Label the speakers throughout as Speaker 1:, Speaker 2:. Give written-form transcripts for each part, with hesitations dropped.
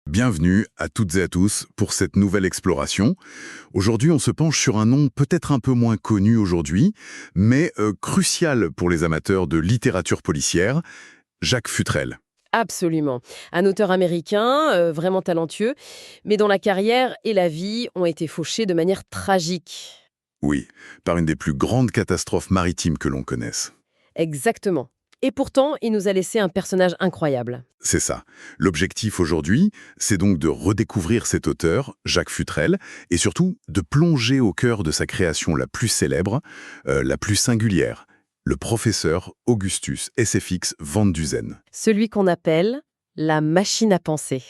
Speaker 1: Bienvenue à toutes et à tous pour cette nouvelle exploration. Aujourd'hui, on se penche sur un nom peut-être un peu moins connu aujourd'hui, mais crucial pour les amateurs de littérature policière, Jacques Futrelle.
Speaker 2: Absolument. Un auteur américain, vraiment talentueux, mais dont la carrière et la vie ont été fauchées de manière tragique.
Speaker 1: Oui, par une des plus grandes catastrophes maritimes que l'on connaisse.
Speaker 2: Exactement. Et pourtant, il nous a laissé un personnage incroyable.
Speaker 1: C'est ça. L'objectif aujourd'hui, c'est donc de redécouvrir cet auteur, Jacques Futrelle, et surtout de plonger au cœur de sa création la plus célèbre, la plus singulière, le professeur Augustus SFX Van Dusen.
Speaker 2: Celui qu'on appelle la machine à penser.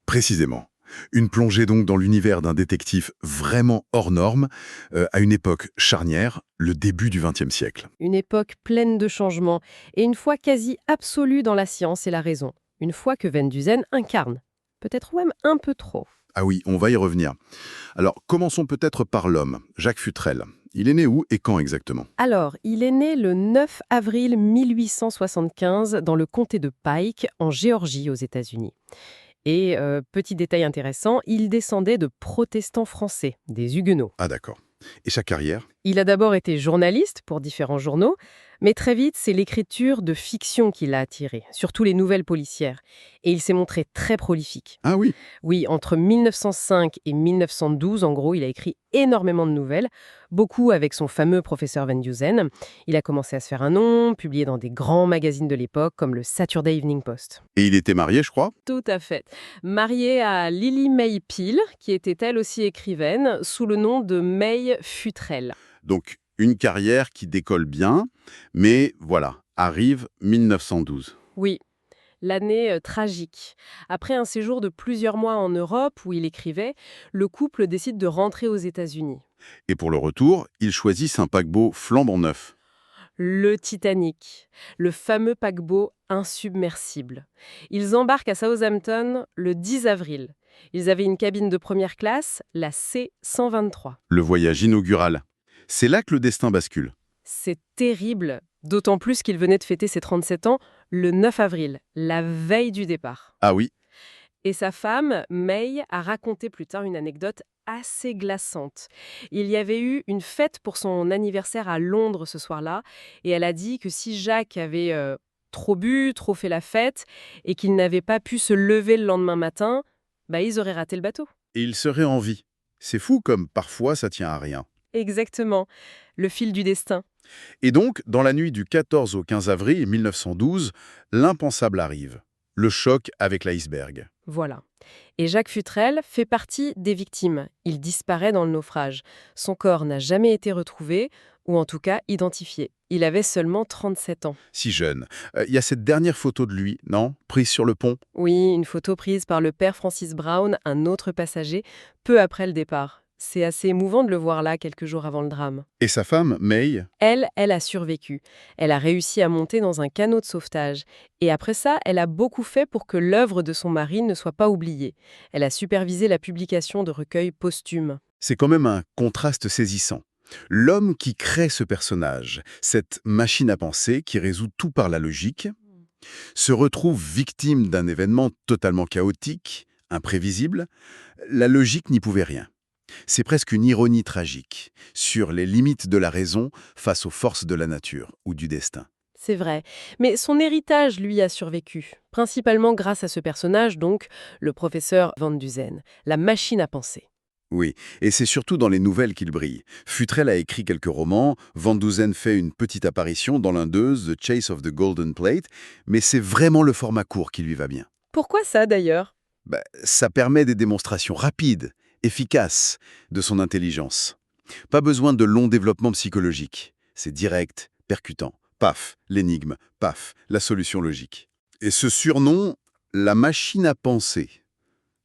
Speaker 1: Précisément. Une plongée donc dans l'univers d'un détective vraiment hors norme, à une époque charnière, le début du XXe siècle.
Speaker 2: Une époque pleine de changements et une foi quasi absolue dans la science et la raison. Une foi que Van Dusen incarne. Peut-être même un peu trop.
Speaker 1: Ah oui, on va y revenir. Alors, commençons peut-être par l'homme, Jacques Futrelle. Il est né où et quand exactement?
Speaker 2: Alors, il est né le 9 avril 1875 dans le comté de Pike, en Géorgie, aux États-Unis. Et petit détail intéressant, il descendait de protestants français, des Huguenots.
Speaker 1: Ah d'accord. Et sa carrière?
Speaker 2: Il a d'abord été journaliste pour différents journaux, mais très vite, c'est l'écriture de fiction qui l'a attiré, surtout les nouvelles policières. Et il s'est montré très prolifique.
Speaker 1: Ah oui.
Speaker 2: Oui, entre 1905 et 1912, en gros, il a écrit énormément de nouvelles, beaucoup avec son fameux professeur Van Dusen. Il a commencé à se faire un nom, publié dans des grands magazines de l'époque, comme le Saturday Evening Post.
Speaker 1: Et il était marié, je crois?
Speaker 2: Tout à fait. Marié à Lily May Peel, qui était elle aussi écrivaine, sous le nom de May Futrelle.
Speaker 1: Donc, une carrière qui décolle bien, mais voilà, arrive 1912.
Speaker 2: Oui, l'année tragique. Après un séjour de plusieurs mois en Europe où il écrivait, le couple décide de rentrer aux États-Unis.
Speaker 1: Et pour le retour, ils choisissent un paquebot flambant neuf.
Speaker 2: Le Titanic, le fameux paquebot insubmersible. Ils embarquent à Southampton le 10 avril. Ils avaient une cabine de première classe, la C-123.
Speaker 1: Le voyage inaugural. C'est là que le destin bascule.
Speaker 2: C'est terrible, d'autant plus qu'il venait de fêter ses 37 ans le 9 avril, la veille du départ.
Speaker 1: Ah oui.
Speaker 2: Et sa femme, May, a raconté plus tard une anecdote assez glaçante. Il y avait eu une fête pour son anniversaire à Londres ce soir-là, et elle a dit que si Jacques avait trop bu, trop fait la fête, et qu'il n'avait pas pu se lever le lendemain matin, ils auraient raté le bateau.
Speaker 1: Et il serait en vie. C'est fou comme parfois ça tient à rien.
Speaker 2: Exactement, le fil du destin.
Speaker 1: Et donc, dans la nuit du 14 au 15 avril 1912, l'impensable arrive. Le choc avec l'iceberg.
Speaker 2: Voilà. Et Jacques Futrelle fait partie des victimes. Il disparaît dans le naufrage. Son corps n'a jamais été retrouvé, ou en tout cas identifié. Il avait seulement 37 ans.
Speaker 1: Si jeune. Il y a cette dernière photo de lui, non? Prise sur le pont.
Speaker 2: Oui, une photo prise par le père Francis Brown, un autre passager, peu après le départ. C'est assez émouvant de le voir là, quelques jours avant le drame.
Speaker 1: Et sa femme, May?
Speaker 2: Elle a survécu. Elle a réussi à monter dans un canot de sauvetage. Et après ça, elle a beaucoup fait pour que l'œuvre de son mari ne soit pas oubliée. Elle a supervisé la publication de recueils posthumes.
Speaker 1: C'est quand même un contraste saisissant. L'homme qui crée ce personnage, cette machine à penser qui résout tout par la logique, se retrouve victime d'un événement totalement chaotique, imprévisible. La logique n'y pouvait rien. C'est presque une ironie tragique sur les limites de la raison face aux forces de la nature ou du destin.
Speaker 2: C'est vrai. Mais son héritage, lui, a survécu. Principalement grâce à ce personnage, donc, le professeur Van Dusen, la machine à penser.
Speaker 1: Oui, et c'est surtout dans les nouvelles qu'il brille. Futrelle a écrit quelques romans, Van Dusen fait une petite apparition dans l'un d'eux, The Chase of the Golden Plate, mais c'est vraiment le format court qui lui va bien.
Speaker 2: Pourquoi ça, d'ailleurs?
Speaker 1: Ça permet des démonstrations rapides, efficaces de son intelligence. Pas besoin de longs développements psychologiques. C'est direct, percutant. Paf, l'énigme, paf, la solution logique. Et ce surnom, la machine à penser.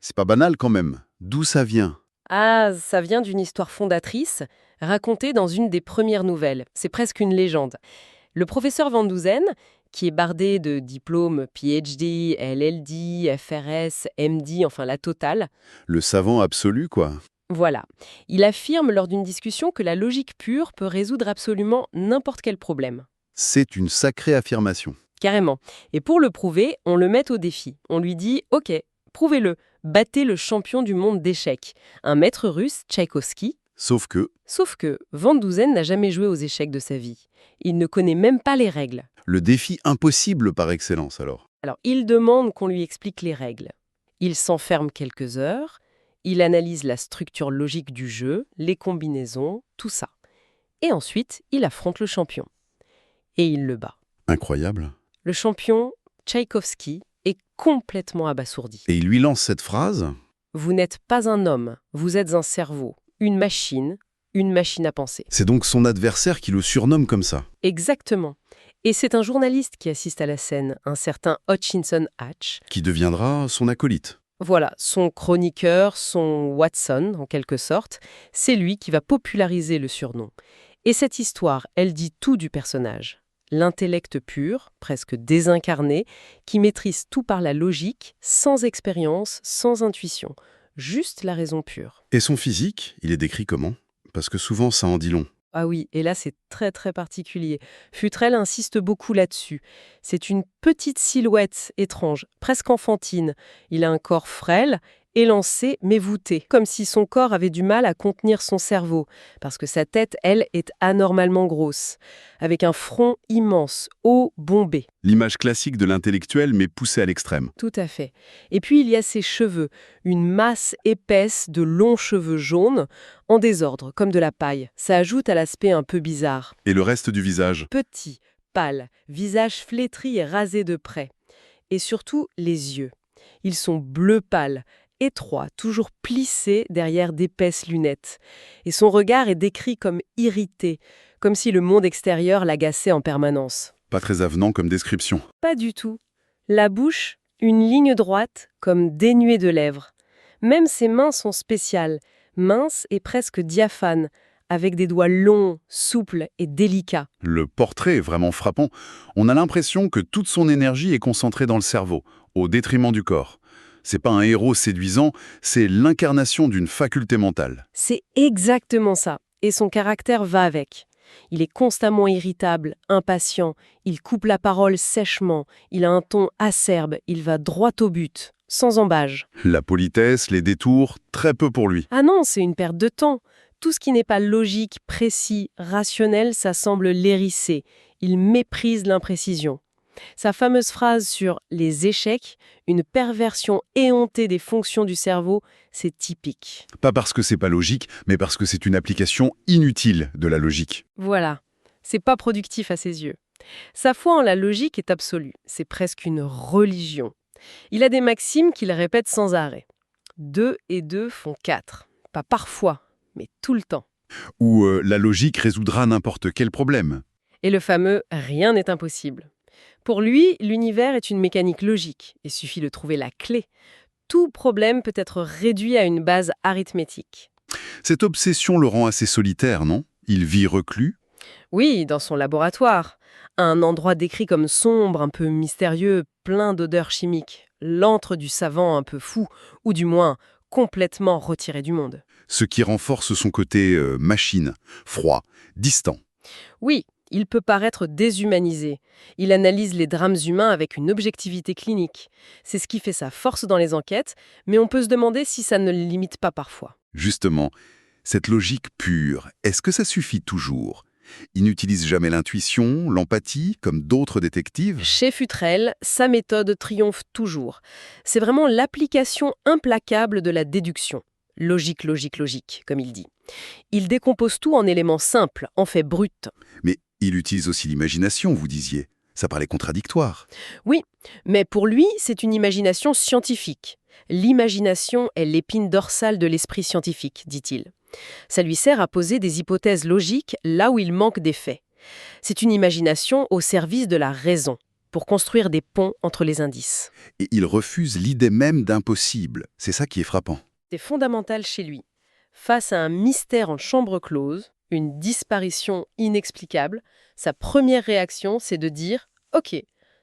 Speaker 1: C'est pas banal quand même. D'où ça vient?
Speaker 2: Ah, ça vient d'une histoire fondatrice, racontée dans une des premières nouvelles. C'est presque une légende. Le professeur Van Dusen, qui est bardé de diplômes PhD, LLD, FRS, MD, enfin la totale,
Speaker 1: Le savant absolu, quoi.
Speaker 2: voilà. Il affirme lors d'une discussion que la logique pure peut résoudre absolument n'importe quel problème.
Speaker 1: C'est une sacrée affirmation.
Speaker 2: Carrément. Et pour le prouver, on le met au défi. On lui dit « Ok, prouvez-le, battait le champion du monde d'échecs, un maître russe, Tchaïkovski.
Speaker 1: Sauf que
Speaker 2: Van Dusen n'a jamais joué aux échecs de sa vie. Il ne connaît même pas les règles.
Speaker 1: le défi impossible par excellence alors.
Speaker 2: Alors, il demande qu'on lui explique les règles. Il s'enferme quelques heures, il analyse la structure logique du jeu, les combinaisons, tout ça. Et ensuite, il affronte le champion. Et il le bat.
Speaker 1: Incroyable.
Speaker 2: Le champion, Tchaïkovski, est complètement abasourdi.
Speaker 1: Et il lui lance cette phrase.
Speaker 2: Vous n'êtes pas un homme, vous êtes un cerveau, une machine à penser.
Speaker 1: C'est donc son adversaire qui le surnomme comme ça.
Speaker 2: Exactement. Et c'est un journaliste qui assiste à la scène, un certain Hutchinson Hatch.
Speaker 1: Qui deviendra son acolyte.
Speaker 2: Voilà, son chroniqueur, son Watson, en quelque sorte, c'est lui qui va populariser le surnom. Et cette histoire, elle dit tout du personnage. L'intellect pur, presque désincarné, qui maîtrise tout par la logique, sans expérience, sans intuition. Juste la raison pure.
Speaker 1: Et son physique, il est décrit comment? Parce que souvent ça en dit long.
Speaker 2: Ah oui, et là c'est très très particulier. Futrell insiste beaucoup là-dessus. C'est une petite silhouette étrange, presque enfantine. Il a un corps frêle, élancé mais voûté, comme si son corps avait du mal à contenir son cerveau, parce que sa tête, elle, est anormalement grosse, avec un front immense, haut, bombé.
Speaker 1: L'image classique de l'intellectuel mais poussée à l'extrême.
Speaker 2: Tout à fait. Et puis il y a ses cheveux, une masse épaisse de longs cheveux jaunes, en désordre, comme de la paille. Ça ajoute à l'aspect un peu bizarre.
Speaker 1: Et le reste du visage?
Speaker 2: Petit, pâle, visage flétri et rasé de près. Et surtout, les yeux. Ils sont bleu pâle, étroits, toujours plissés derrière d'épaisses lunettes. Et son regard est décrit comme irrité, comme si le monde extérieur l'agaçait en permanence.
Speaker 1: Pas très avenant comme description.
Speaker 2: Pas du tout. La bouche, une ligne droite, comme dénuée de lèvres. Même ses mains sont spéciales, minces et presque diaphanes, avec des doigts longs, souples et délicats.
Speaker 1: Le portrait est vraiment frappant. On a l'impression que toute son énergie est concentrée dans le cerveau, au détriment du corps. C'est pas un héros séduisant, c'est l'incarnation d'une faculté mentale.
Speaker 2: C'est exactement ça. Et son caractère va avec. Il est constamment irritable, impatient, il coupe la parole sèchement, il a un ton acerbe, il va droit au but, sans embâge.
Speaker 1: La politesse, les détours, très peu pour lui.
Speaker 2: Ah non, c'est une perte de temps. Tout ce qui n'est pas logique, précis, rationnel, ça semble l'hérisser. Il méprise l'imprécision. Sa fameuse phrase sur les échecs, une perversion éhontée des fonctions du cerveau, c'est typique.
Speaker 1: Pas parce que c'est pas logique, mais parce que c'est une application inutile de la logique.
Speaker 2: Voilà, c'est pas productif à ses yeux. Sa foi en la logique est absolue, c'est presque une religion. Il a des maximes qu'il répète sans arrêt. 2 et 2 font 4. Pas parfois, mais tout le temps.
Speaker 1: Où la logique résoudra n'importe quel problème.
Speaker 2: Et le fameux « rien n'est impossible ». Pour lui, l'univers est une mécanique logique. Il suffit de trouver la clé. Tout problème peut être réduit à une base arithmétique.
Speaker 1: Cette obsession le rend assez solitaire, non? Il vit reclus.
Speaker 2: Oui, dans son laboratoire. Un endroit décrit comme sombre, un peu mystérieux, plein d'odeurs chimiques. L'antre du savant un peu fou, ou du moins complètement retiré du monde.
Speaker 1: Ce qui renforce son côté machine, froid, distant.
Speaker 2: Oui, il peut paraître déshumanisé. Il analyse les drames humains avec une objectivité clinique. C'est ce qui fait sa force dans les enquêtes, mais on peut se demander si ça ne le limite pas parfois.
Speaker 1: Justement, cette logique pure, est-ce que ça suffit toujours? Il n'utilise jamais l'intuition, l'empathie, comme d'autres détectives?
Speaker 2: Chez Futrell, sa méthode triomphe toujours. C'est vraiment l'application implacable de la déduction. Logique, logique, logique, comme il dit. Il décompose tout en éléments simples, en faits bruts.
Speaker 1: Mais il utilise aussi l'imagination, vous disiez. Ça paraît contradictoire.
Speaker 2: Oui, mais pour lui, c'est une imagination scientifique. L'imagination est l'épine dorsale de l'esprit scientifique, dit-il. Ça lui sert à poser des hypothèses logiques là où il manque des faits. C'est une imagination au service de la raison, pour construire des ponts entre les indices.
Speaker 1: Et il refuse l'idée même d'impossible. C'est ça qui est frappant.
Speaker 2: C'est fondamental chez lui. Face à un mystère en chambre close, une disparition inexplicable, sa première réaction, c'est de dire « Ok,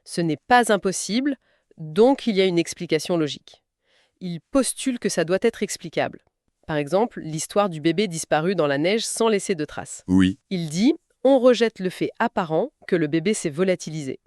Speaker 2: ce n'est pas impossible, donc il y a une explication logique ». Il postule que ça doit être explicable. Par exemple, l'histoire du bébé disparu dans la neige sans laisser de traces.
Speaker 1: Oui,
Speaker 2: Il dit « On rejette le fait apparent que le bébé s'est volatilisé ».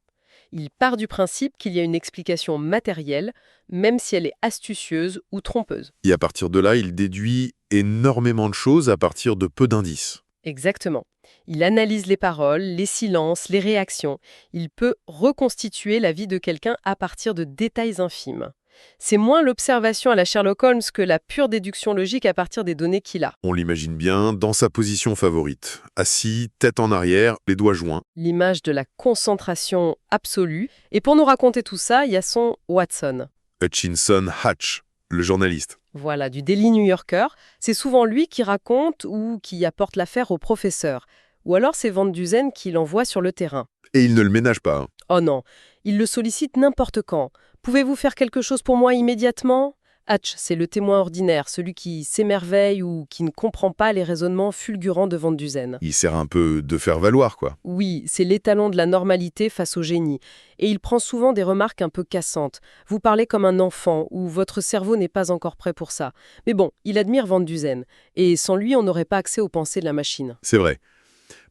Speaker 2: Il part du principe qu'il y a une explication matérielle, même si elle est astucieuse ou trompeuse.
Speaker 3: Et à partir de là, il déduit énormément de choses à partir de peu d'indices.
Speaker 2: Exactement. Il analyse les paroles, les silences, les réactions. Il peut reconstituer la vie de quelqu'un à partir de détails infimes. C'est moins l'observation à la Sherlock Holmes que la pure déduction logique à partir des données qu'il a.
Speaker 3: On l'imagine bien dans sa position favorite, assis, tête en arrière, les doigts joints.
Speaker 2: L'image de la concentration absolue. Et pour nous raconter tout ça, il y a son Watson.
Speaker 3: Hutchinson Hatch, le journaliste.
Speaker 2: Voilà, du Daily New Yorker. C'est souvent lui qui raconte ou qui apporte l'affaire au professeur. Ou alors c'est Van Dusen qui l'envoie sur le terrain.
Speaker 3: Et il ne le ménage pas, hein.
Speaker 2: Oh non, il le sollicite n'importe quand. Pouvez-vous faire quelque chose pour moi immédiatement? Hatch, c'est le témoin ordinaire, celui qui s'émerveille ou qui ne comprend pas les raisonnements fulgurants de Van Dusen.
Speaker 3: Il sert un peu de faire valoir, quoi.
Speaker 2: Oui, c'est l'étalon de la normalité face au génie. Et il prend souvent des remarques un peu cassantes. Vous parlez comme un enfant, ou votre cerveau n'est pas encore prêt pour ça. Mais bon, il admire Van Dusen. Et sans lui, on n'aurait pas accès aux pensées de la machine.
Speaker 3: C'est vrai.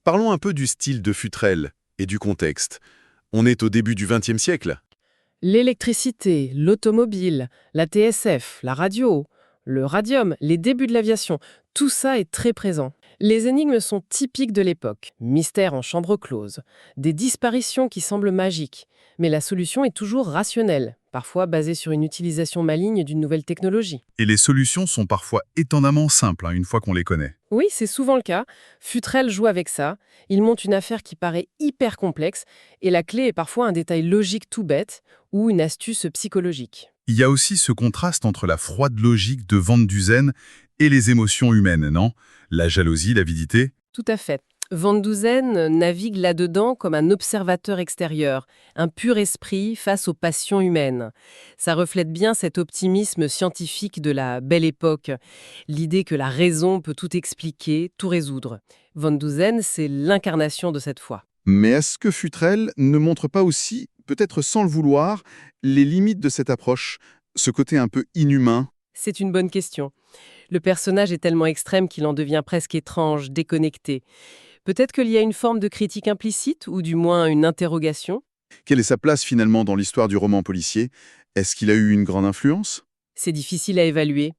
Speaker 3: Parlons un peu du style de Futrelle et du contexte. On est au début du XXe siècle.
Speaker 2: L'électricité, l'automobile, la TSF, la radio, le radium, les débuts de l'aviation, tout ça est très présent. Les énigmes sont typiques de l'époque. Mystère en chambre close, des disparitions qui semblent magiques. Mais la solution est toujours rationnelle, parfois basée sur une utilisation maligne d'une nouvelle technologie.
Speaker 1: Et les solutions sont parfois étonnamment simples, une fois qu'on les connaît.
Speaker 2: Oui, c'est souvent le cas. Futrelle joue avec ça. Il monte une affaire qui paraît hyper complexe, et la clé est parfois un détail logique tout bête ou une astuce psychologique.
Speaker 1: Il y a aussi ce contraste entre la froide logique de Van Dusen et les émotions humaines, non? La jalousie, l'avidité.
Speaker 2: Tout à fait. Van Dusen navigue là-dedans comme un observateur extérieur, un pur esprit face aux passions humaines. Ça reflète bien cet optimisme scientifique de la belle époque, l'idée que la raison peut tout expliquer, tout résoudre. Van Dusen, c'est l'incarnation de cette foi.
Speaker 4: Mais est-ce que Futrelle ne montre pas aussi, peut-être sans le vouloir, les limites de cette approche, ce côté un peu inhumain?
Speaker 2: C'est une bonne question. Le personnage est tellement extrême qu'il en devient presque étrange, déconnecté. Peut-être qu'il y a une forme de critique implicite, ou du moins une interrogation.
Speaker 4: Quelle est sa place finalement dans l'histoire du roman policier? Est-ce qu'il a eu une grande influence?
Speaker 2: C'est difficile à évaluer.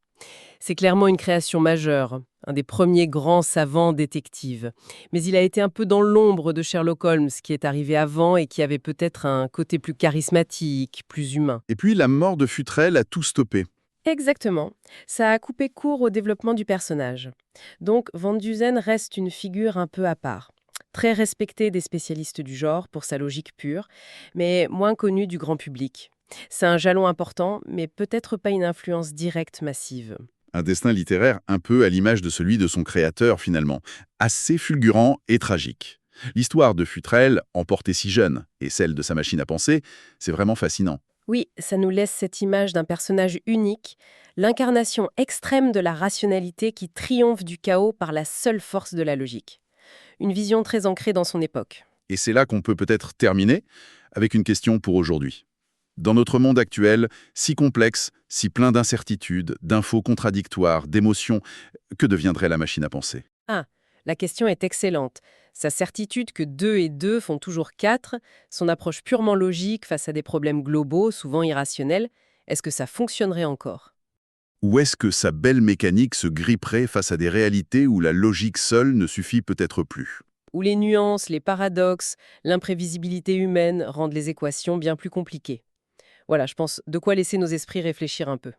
Speaker 2: C'est clairement une création majeure, un des premiers grands savants détectives. Mais il a été un peu dans l'ombre de Sherlock Holmes, qui est arrivé avant et qui avait peut-être un côté plus charismatique, plus humain.
Speaker 4: Et puis la mort de Futrelle a tout stoppé.
Speaker 2: Exactement. Ça a coupé court au développement du personnage. Donc, Van Dusen reste une figure un peu à part. Très respecté des spécialistes du genre pour sa logique pure, mais moins connu du grand public. C'est un jalon important, mais peut-être pas une influence directe massive.
Speaker 4: Un destin littéraire un peu à l'image de celui de son créateur finalement, assez fulgurant et tragique. L'histoire de Futrelle, emportée si jeune, et celle de sa machine à penser, c'est vraiment fascinant.
Speaker 2: Oui, ça nous laisse cette image d'un personnage unique, l'incarnation extrême de la rationalité qui triomphe du chaos par la seule force de la logique. Une vision très ancrée dans son époque.
Speaker 4: Et c'est là qu'on peut peut-être terminer avec une question pour aujourd'hui. Dans notre monde actuel, si complexe, si plein d'incertitudes, d'infos contradictoires, d'émotions, que deviendrait la machine à penser?
Speaker 2: Ah, la question est excellente. Sa certitude que 2 et 2 font toujours 4, son approche purement logique face à des problèmes globaux, souvent irrationnels, est-ce que ça fonctionnerait encore?
Speaker 4: Ou est-ce que sa belle mécanique se gripperait face à des réalités où la logique seule ne suffit peut-être plus?
Speaker 2: Où les nuances, les paradoxes, l'imprévisibilité humaine rendent les équations bien plus compliquées. Voilà, je pense de quoi laisser nos esprits réfléchir un peu.